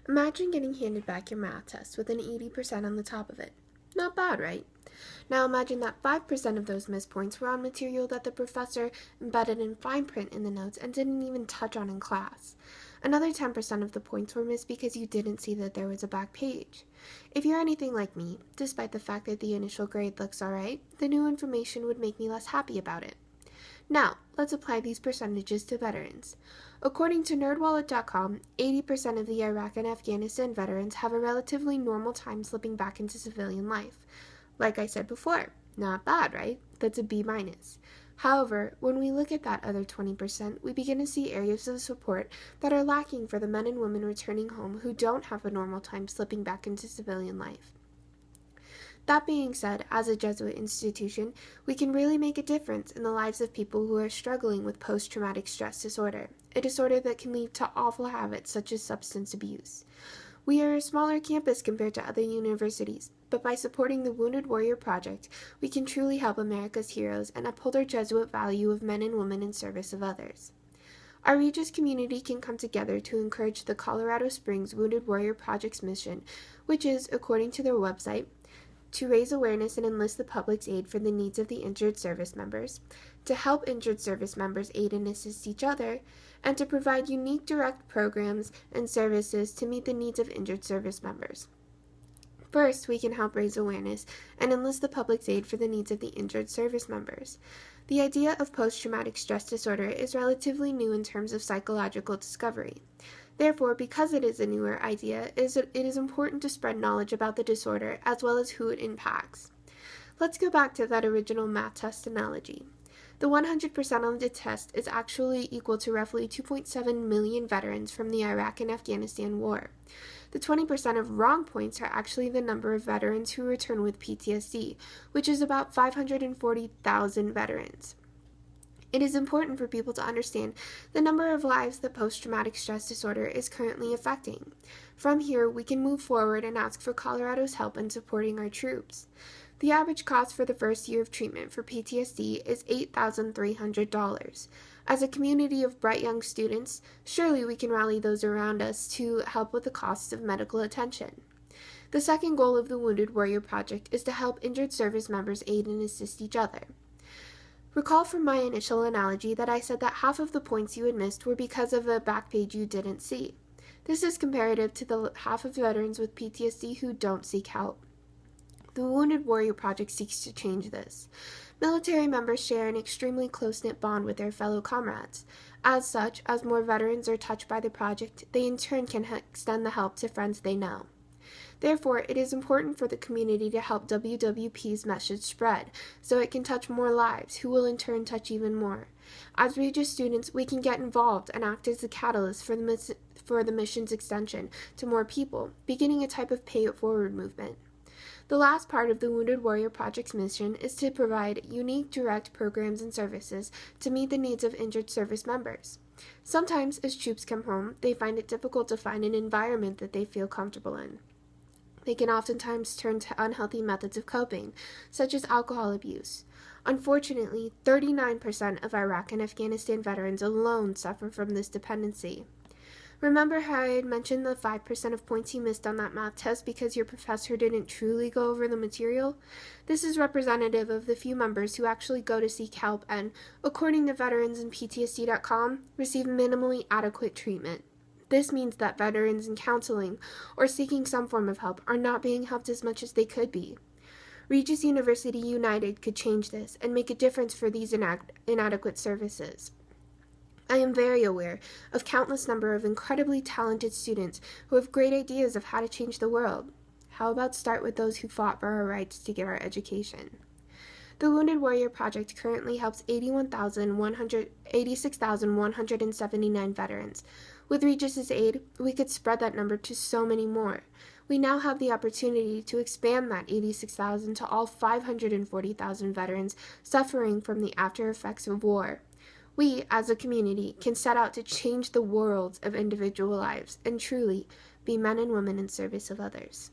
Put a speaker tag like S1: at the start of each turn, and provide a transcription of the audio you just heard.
S1: Imagine getting handed back your math test with an 80% on the top of it. Not bad, right? Now imagine that 5% of those missed points were on material that the professor embedded in fine print in the notes and didn't even touch on in class. Another 10% of the points were missed because you didn't see that there was a back page. If you're anything like me, despite the fact that the initial grade looks alright, the new information would make me less happy about it. Now, let's apply these percentages to veterans. According to NerdWallet.com, 80% of the Iraq and Afghanistan veterans have a relatively normal time slipping back into civilian life. Like I said before, not bad, right? That's a B-. However, when we look at that other 20%, we begin to see areas of support that are lacking for the men and women returning home who don't have a normal time slipping back into civilian life. That being said, as a Jesuit institution, we can really make a difference in the lives of people who are struggling with post-traumatic stress disorder, a disorder that can lead to awful habits such as substance abuse. We are a smaller campus compared to other universities, but by supporting the Wounded Warrior Project, we can truly help America's heroes and uphold our Jesuit value of men and women in service of others. Our Regis community can come together to encourage the Colorado Springs Wounded Warrior Project's mission, which is, according to their website, to raise awareness and enlist the public's aid for the needs of the injured service members, to help injured service members aid and assist each other, and to provide unique direct programs and services to meet the needs of injured service members. First, we can help raise awareness and enlist the public's aid for the needs of the injured service members. The idea of post-traumatic stress disorder is relatively new in terms of psychological discovery. Therefore, because it is a newer idea, it is important to spread knowledge about the disorder as well as who it impacts. Let's go back to that original math test analogy. The 100% on the test is actually equal to roughly 2.7 million veterans from the Iraq and Afghanistan war. The 20% of wrong points are actually the number of veterans who return with PTSD, which is about 540,000 veterans. It is important for people to understand the number of lives that post-traumatic stress disorder is currently affecting. From here, we can move forward and ask for Colorado's help in supporting our troops. The average cost for the first year of treatment for PTSD is $8,300. As a community of bright young students, surely we can rally those around us to help with the costs of medical attention. The second goal of the Wounded Warrior Project is to help injured service members aid and assist each other. Recall from my initial analogy that I said that half of the points you had missed were because of a back page you didn't see. This is comparative to the half of veterans with PTSD who don't seek help. The Wounded Warrior Project seeks to change this. Military members share an extremely close-knit bond with their fellow comrades. As such, as more veterans are touched by the project, they in turn can extend the help to friends they know. Therefore, it is important for the community to help WWP's message spread, so it can touch more lives, who will in turn touch even more. As Regis students, we can get involved and act as the catalyst for the mission's extension to more people, beginning a type of pay-it-forward movement. The last part of the Wounded Warrior Project's mission is to provide unique direct programs and services to meet the needs of injured service members. Sometimes, as troops come home, they find it difficult to find an environment that they feel comfortable in. They can oftentimes turn to unhealthy methods of coping, such as alcohol abuse. Unfortunately, 39% of Iraq and Afghanistan veterans alone suffer from this dependency. Remember how I had mentioned the 5% of points you missed on that math test because your professor didn't truly go over the material? This is representative of the few members who actually go to seek help and, according to veterans and PTSD.com, receive minimally adequate treatment. This means that veterans in counseling or seeking some form of help are not being helped as much as they could be. Regis University United could change this and make a difference for these inadequate services. I am very aware of countless number of incredibly talented students who have great ideas of how to change the world. How about start with those who fought for our rights to get our education? The Wounded Warrior Project currently helps 86,179 veterans. With Regis's aid, we could spread that number to so many more. We now have the opportunity to expand that 86,000 to all 540,000 veterans suffering from the after effects of war. We, as a community, can set out to change the worlds of individual lives and truly be men and women in service of others.